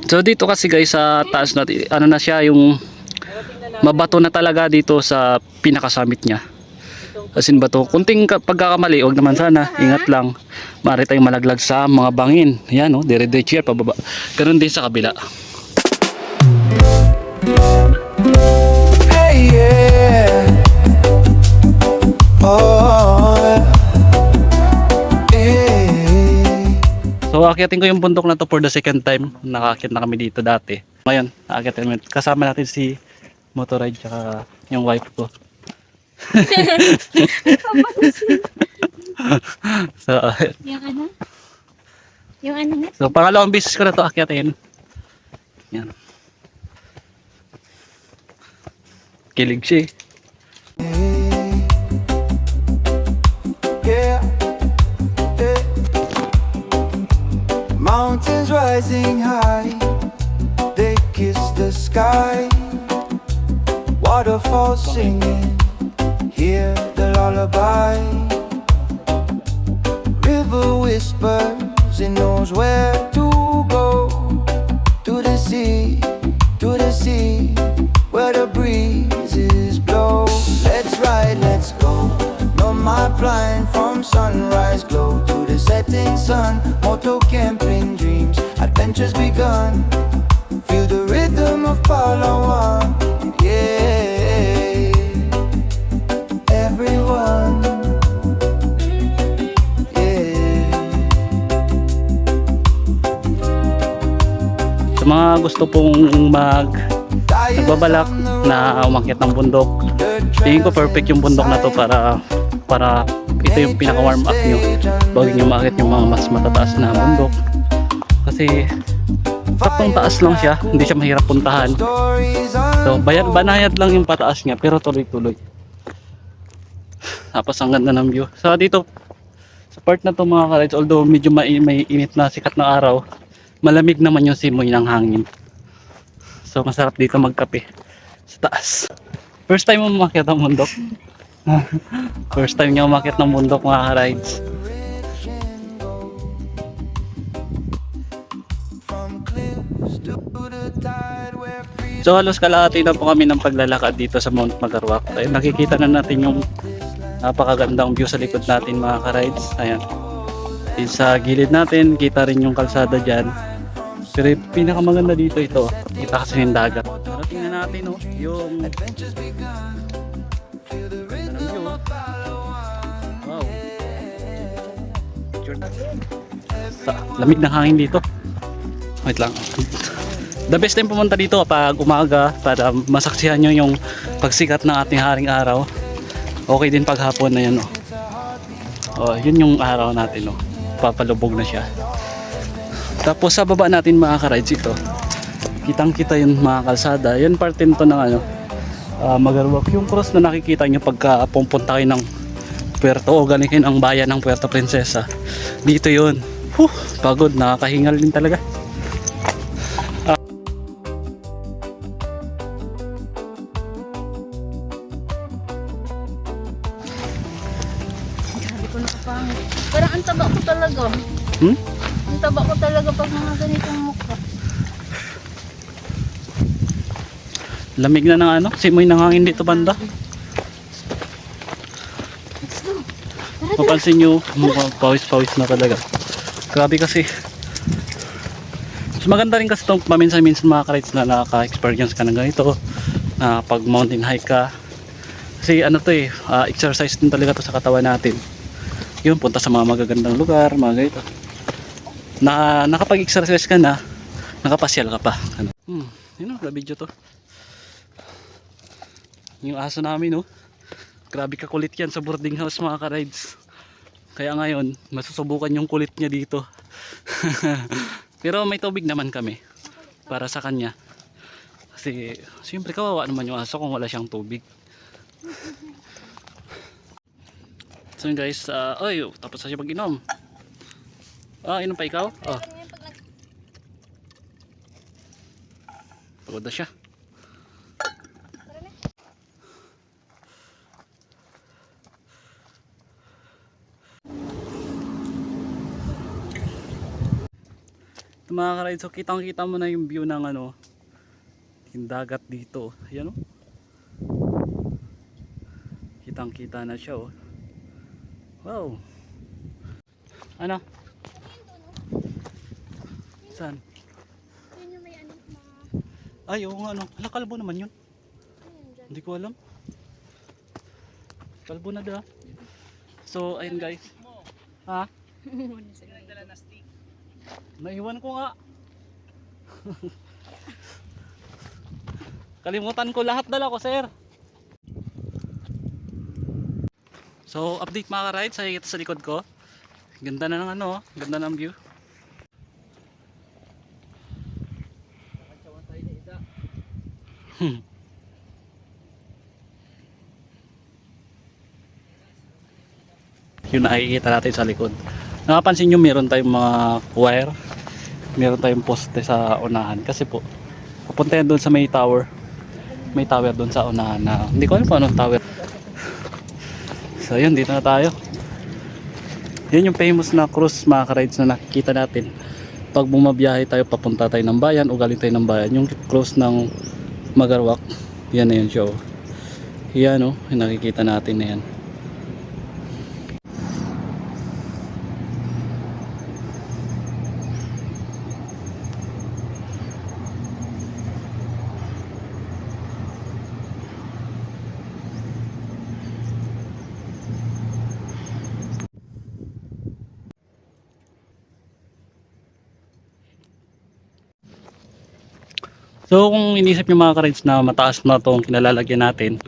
So dito kasi guys sa taas na ano na siya yung mabato na talaga dito sa pinakasummit niya. As in bato. Kunting pagkakamali, wag naman sana. Ingat lang. Maaari tayong malaglag sa mga bangin. Yan oh, dire-diretso yan pababa. Ganun din sa kabila. Hey, yeah. Oh, hey. So akyatin ko yung bundok na to for the second time. Nakakit na kami dito dati. Ngayon, akyatin namin. Kasama natin si Motorride tsaka yung wife ko. So, Yung ano? Yung ano nga? so pangalawang beses ko na to akyatin. Yan. Kilig siya eh. Yeah, yeah. Mountains rising high, they kiss the sky. Waterfalls singing, hear the lullaby. River whispers, it knows where to go. To the sea, where the breezes blow. Let's ride, let's go. No my blind from sunrise glow to the setting sun. Moto camping dreams, adventures begun. Feel the rhythm of Palawan. Yeah, everyone. Yeah. Sa mga gusto pong nagbabalak na umakyat ng bundok, tingin ko perfect yung bundok na to para ito yung pinaka warm up nyo bago nyo umakyat yung mga mas matataas na bundok. Kasi tatlong taas lang siya, hindi siya mahirap puntahan. So banayad lang yung pataas niya pero tuloy-tuloy. Tapos ang ganda ng view. So dito sa part na to mga ka-rides, although medyo may init na sikat na araw, malamig naman yung simoy ng hangin. So masarap dito magkape sa taas. First time mo umakyat ng bundok? First time niya umakyat ng bundok mga ka-rides. So halos kalahati na po kami ng paglalakad dito sa Mount Magarwak. Ay, nakikita na natin yung napakagandang view sa likod natin mga ka-rides. Ayan. Sa gilid natin, kita rin yung kalsada dyan. Pero yung pinakamaganda dito ito, kita kasi yung dagat. Pero tingnan natin oh, yung view. Wow. Lamig ng hangin dito. Wait lang. The best time pumunta dito kapag umaga para masaksihan nyo yung pagsikat ng ating haring araw. Okay din paghapon na yan oh. Oh, yun yung araw natin oh. Papalubog na siya. Tapos sa baba natin mga ka-rides ito, kitang kita yung mga kalsada. Yan parte nito ng ano, Magarwak. Yung cross na nakikita nyo pagka pupunta kayo ng Puerto o galing ang bayan ng Puerto Princesa. Dito yun. Pagod, nakakahingal din talaga. Sabi ko nakapangit. Parang ang taba ko talaga. Ang taba ko talaga pag mga ganitong mukha. Lamig na ng ano, simoy ng hangin dito banda. Let's go. Mapansin nyo, mukhang pawis-pawis na talaga. Grabe kasi. Mas maganda rin kasi itong paminsan-minsan mga ka-rides na nakaka-experience ka ng ganito. Na pag mountain hike ka. Kasi ano to eh, exercise din talaga to sa katawan natin. Yun, punta sa mga magagandang lugar, mga ganito. Nakapag-exercise ka na, nakapasyal ka pa. Ano? Yun o, video to. Yung aso namin oh. Grabe ka kulit yan sa boarding house mga ka-rides. Kaya ngayon, masusubukan yung kulit niya dito. Pero may tubig naman kami para sa kanya. Kasi siyempre kawawa naman yung aso kung wala siyang tubig. So yun guys, tapos na siya mag-inom. Inom pa ikaw? Pagod na siya. mga ka-ride, so kitang kita mo na yung view ng ano, yung dagat dito. Ayan o. Kitang kita na siya oh. Wow. Ano? Saan? Yun yung may ano, mga... Ay oo nga ano. Ala, kalbo naman yun. Ayun, dyan. Hindi ko alam. Kalbo na da. So ayun guys. Ha? Naiwan ko nga. Kalimutan ko lahat, dala ko sir. So update mga ka-ride sa likod ko. Ganda na ng ano, ganda ng view. Yun nakikita natin sa likod. Nakapansin nyo meron tayong mga wire, meron tayong poste sa unahan kasi po papunta yan doon sa may tower. May tower doon sa unahan na hindi ko alam kung anong tower. So yun, dito na tayo. Yun yung famous na cruise mga ka-rides na nakikita natin pag bumabiyahe tayo papunta tayo ng bayan o galing tayo ng bayan. Yung cruise ng Magarwak, yan na yun show. Yan o, yung nakikita natin na yan. So kung inisip nyo mga ka-rides na mataas na itong kinalalagyan natin,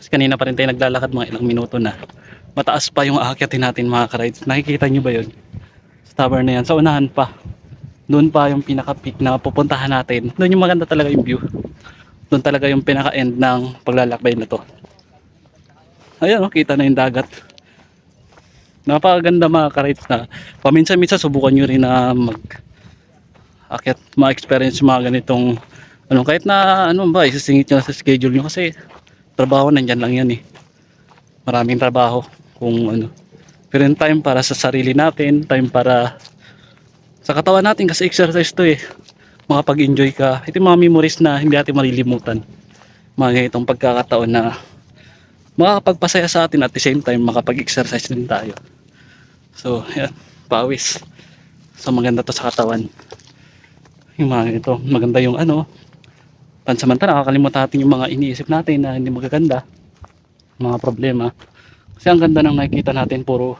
kasi kanina pa rin tayo naglalakad mga ilang minuto na, mataas pa yung aakyatin natin mga ka-rides. Nakikita nyo ba yun? Sa tower na yan, sa unahan pa. Doon pa yung pinaka-peak na pupuntahan natin. Doon yung maganda talaga yung view. Doon talaga yung pinaka-end ng paglalakbay na to. Ayan o, kita na yung dagat. Napakaganda mga ka-rides na paminsan-minsan subukan nyo rin na akyat, ma-experience mga ganitong ano, kahit na ano ba, isisingit nyo sa schedule nyo kasi trabaho nandyan lang yan eh. Maraming trabaho kung ano. Pero yung time para sa sarili natin, time para sa katawan natin kasi exercise to eh. Makapag-enjoy ka. Ito yung mga memories na hindi natin malilimutan. Mga ganitong pagkakataon na makakapagpasaya sa atin at the same time makapag-exercise din tayo. So, yan, pawis. So, maganda to sa katawan. Yung mga ito, maganda yung ano, pansamantala nakakalimutan natin yung mga iniisip natin na hindi magaganda, mga problema. Kasi ang ganda ng nakikita natin, puro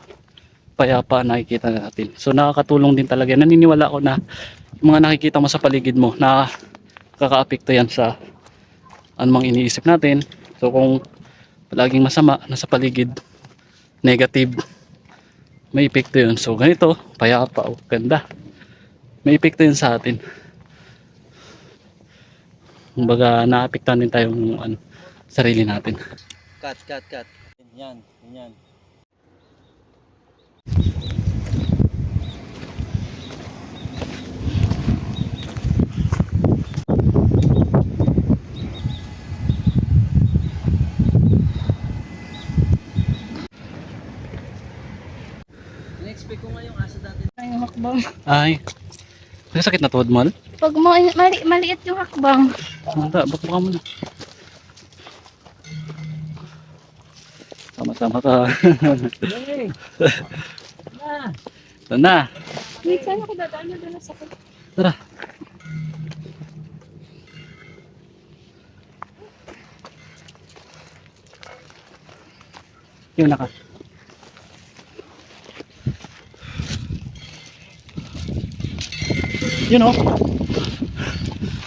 payapa nakikita natin. So nakakatulong din talaga. Naniniwala ako na yung mga nakikita mo sa paligid mo, nakaka-apekto yan sa anumang iniisip natin. So kung palaging masama nasa paligid, negative, may epekto yun. So ganito, payapa, oh, ganda. May epekto yun sa atin. Kumbaga naapektuhan din tayong ano, sarili natin. Cut. Yan. In-expect ko nga yung asa dati. Ay, yung hakbang. Ay, sakit na tuhod mo? Pag maliit yung hakbang. Manda, baka mo na. Sama-sama ka. Ito na. Wait, saan ako dadaan na doon sa sakit? Tara. Yun na ka. Yun o.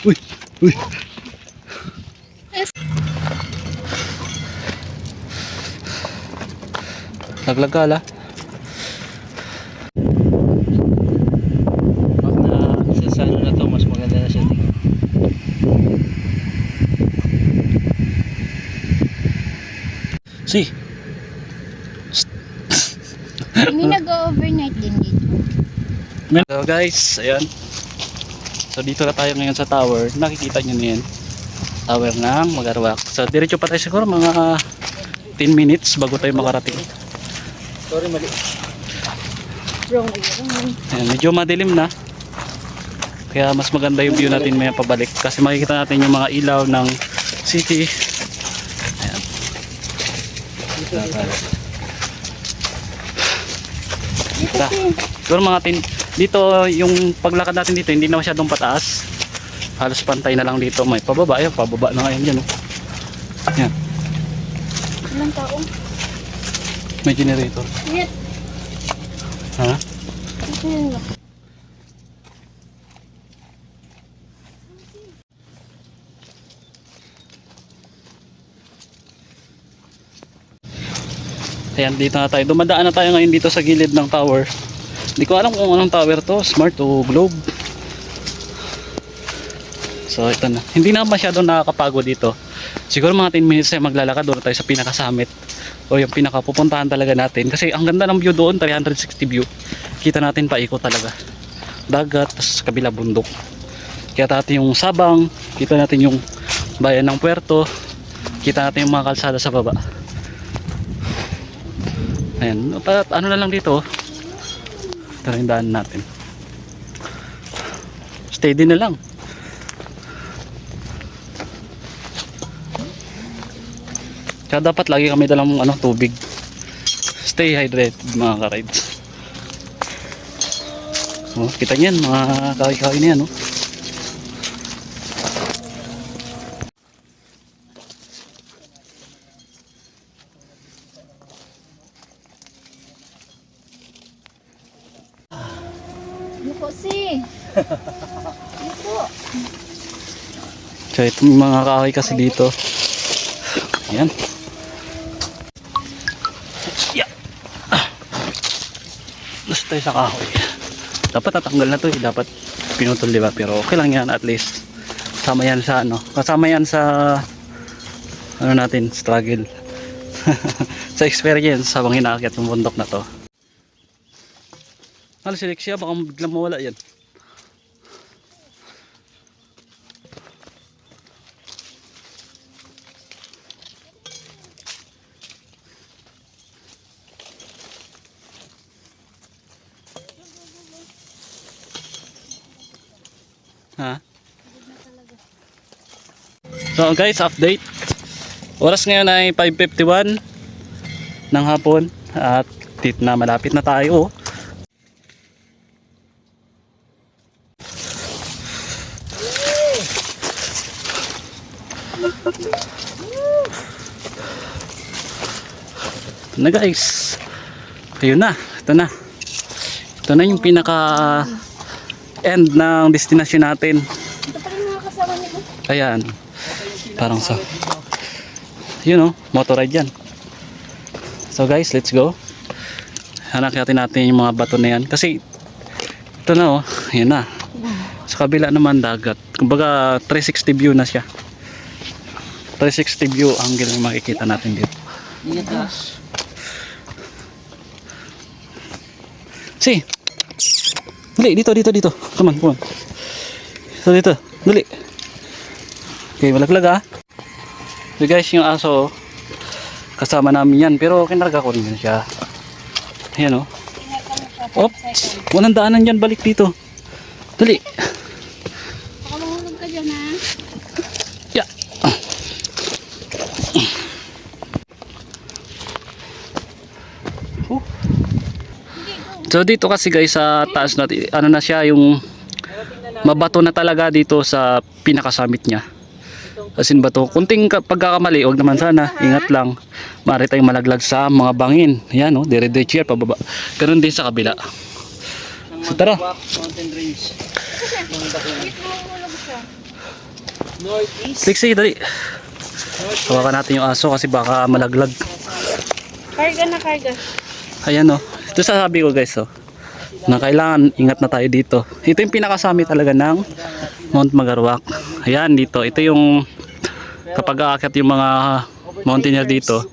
Uy. Naglagala. Pag na sa ano na to, mas maganda na siya. Si. Hindi nag-overnight din dito. So guys, ayan. So dito na tayo ngayon sa tower. Nakikita nyo na yan. Tower ng Magarwak. So diretso pa tayo siguro mga 10 minutes bago tayo makarating. Sorry, mali. Wrong. Ayan, medyo madilim na. Kaya mas maganda yung view natin maya pabalik kasi makikita natin yung mga ilaw ng city. Ayan. Tara. Siguro mga dito yung paglakad natin dito hindi na masyadong pataas. Halos pantay na lang dito. May pababa. Ayun, pababa na ngayon dyan. Oh. Ayan. Ilang taong? May generator. Wait. Ha? Ito yun lang. Ayan, dito na tayo. Dumadaan na tayo ngayon dito sa gilid ng tower. Hindi ko alam kung anong tower to. Smart o Globe. So, ito na. Hindi na masyadong nakakapagod dito. Siguro mga 10 minutes tayo maglalakad. Doon tayo sa pinaka-summit. O yung pinaka-pupuntahan talaga natin. Kasi ang ganda ng view doon. 360 view. Kita natin paikot talaga. Dagat, tapos kabila bundok. Kita natin yung Sabang. Kita natin yung bayan ng Puerto. Kita natin yung mga kalsada sa baba. Ayan, ano na lang dito. Ito rin daan natin. Steady na lang. Kaya dapat lagi kami dalang tubig. Stay hydrated mga ka-rides. Oh, kita niyan mga kahoy-kahoy na yan. Oh. Yuko si. Yuko. So itong mga kahoy kasi dito. Ayan. Yeah. Gusto tayo sa kahoy. Dapat tatanggal na to eh. Dapat pinutol diba? Pero okay lang yan at least. Kasama yan sa kasama yan sa natin, struggle. Sa experience habang hinaakyat yung bundok na to. Halos si Lexia, baka biglang mawala yan. Ha? So guys, update. Oras ngayon ay 5:51 ng hapon at malapit na tayo. Ito na guys. Ayun na. Ito na. Ito na yung pinaka end ng destination natin. Ito pa rin mga kasama nito. Ayan. Parang sa motor ride yan. So guys, let's go. Hanapin natin yung mga bato na yan. Kasi ito na ayan na. Sa kabila naman dagat. Kumbaga 360 view na siya. 360 view angle yung makikita natin dito. Si. Dali, dito. Come on. So dito, dali. Okay, malaglag So guys, yung aso kasama namin yan, pero kinarga ko rin siya. Ayan Oops, walang daanan dyan, balik dito. Dali. Baka mahulog ka dyan ha. Yeah. So dito kasi guys sa taas natin, na siya yung mabato na talaga dito sa pinakasummit niya. As in bato, kunting pagkakamali, wag naman sana, ingat lang. Maaari tayong malaglag sa mga bangin. Ayan dire-diretso yan pababa. Ganun din sa kabila. So tara. Mountain range. Wait, mahulog siya. Northeast. Lexi, dali. Hawakan natin yung aso kasi baka malaglag. Karga. Ayan ito sasabi ko guys na kailangan ingat na tayo dito. Ito yung pinakasummit talaga ng Mount Magarwak. Ayan dito, ito yung kapag aakyat yung mga mountaineer dito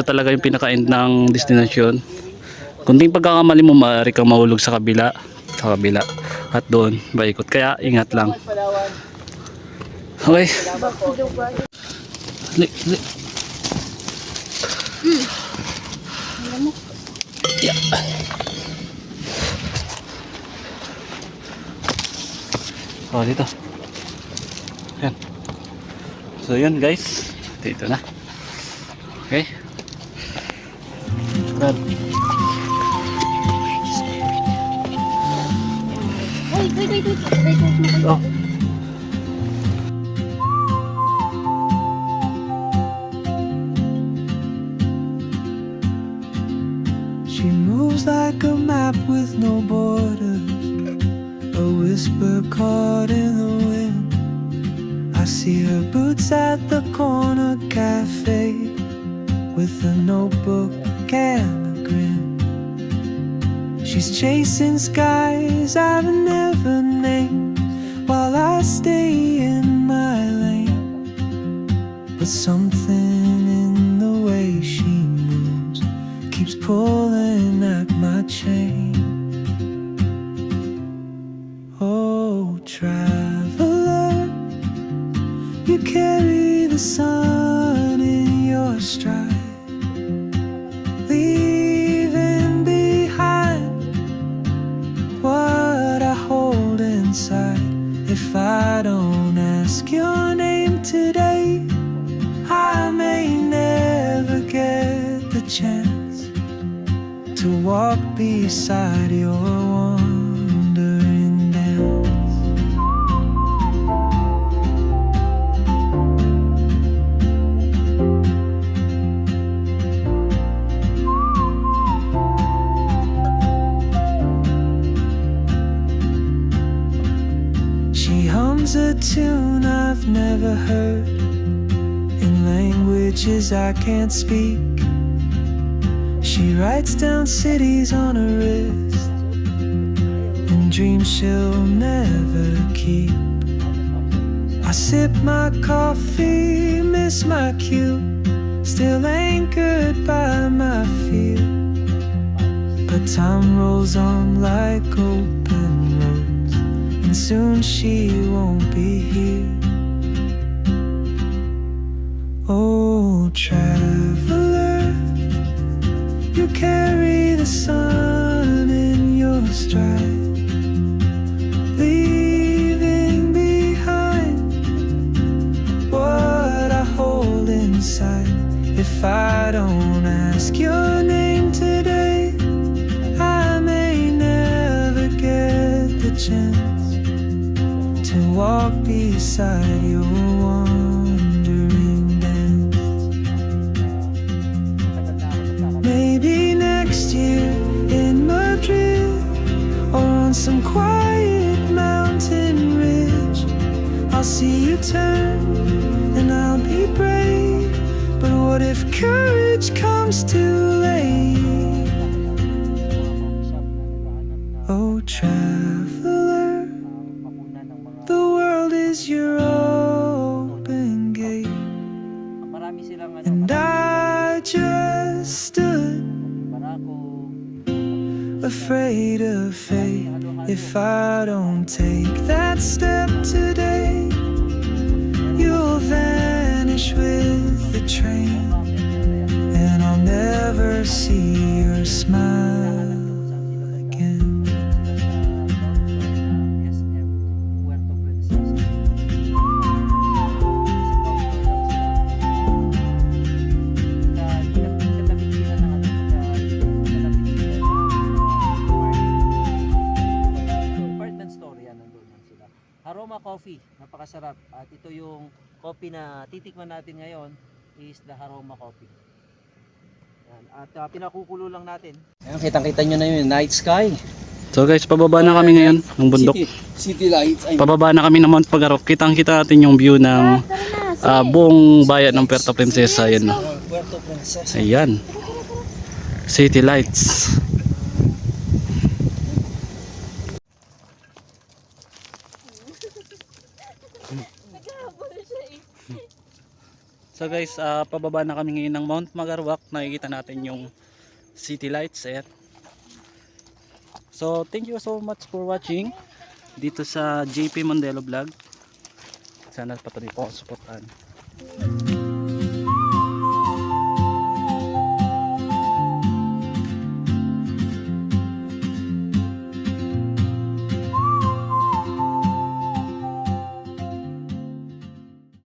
talaga yung pinaka-end ng destination. Kunting pagkakamali mo, maaari kang mahulog sa kabila at doon baikot, kaya ingat lang. Okay. Dali. Yeah. Oh, dito. Yan. So yun guys, dito na. Okay. Brad. Wait. Oh. She moves like a map with no borders, a whisper caught in the wind. I see her boots at the corner cafe with a notebook and a grin. She's chasing skies I've never named while I stay in my lane. But something in the way she moves keeps pulling at my chain. Oh, traveler, you carry the sun in your stride, leaving behind what I hold inside. If I don't ask your name today, I may never get the chance to walk beside your wandering dance. She hums a tune I've never heard in languages I can't speak. She writes down cities on her wrist and dreams she'll never keep. I sip my coffee, miss my cue, still anchored by my fear. But time rolls on like open roads, and soon she won't be here. Oh, traveler, you carry the sun in your stride, leaving behind what I hold inside. If I don't ask your name today, I may never get the chance to walk beside your wandering dance. Maybe next year in Madrid, or on some quiet mountain ridge, I'll see you turn and I'll be brave. But what if courage comes too late? Oh, traveler, the world is your open gate, Marami silang and I just stood afraid of fate. If I don't take that step today, you'll vanish with the train, and I'll never see your smile again. Puerto Princesa. Kalapit sila ng apartment store yan, nandun lang sila. Aroma Coffee, napakasarap. At ito yung coffee na titikman natin ngayon is the Aroma Coffee. Yan. At pinakukulo lang natin. Ayan, kitang-kita nyo na yun, night sky. So guys, pababa na kami ngayon ng bundok. City lights. Pababa na kami ng Mount Magarok. Kitang-kita natin yung view ng buong bayan ng Puerto Princesa. Ayan, no? Puerto Princesa. Ayan. City lights. So guys, pababa na kami ngayon ng Mount Magarwak. Nakikita natin yung city lights. Ayan. So thank you so much for watching dito sa JP Mondelo Vlog. Sana patuloy po ako suportahan.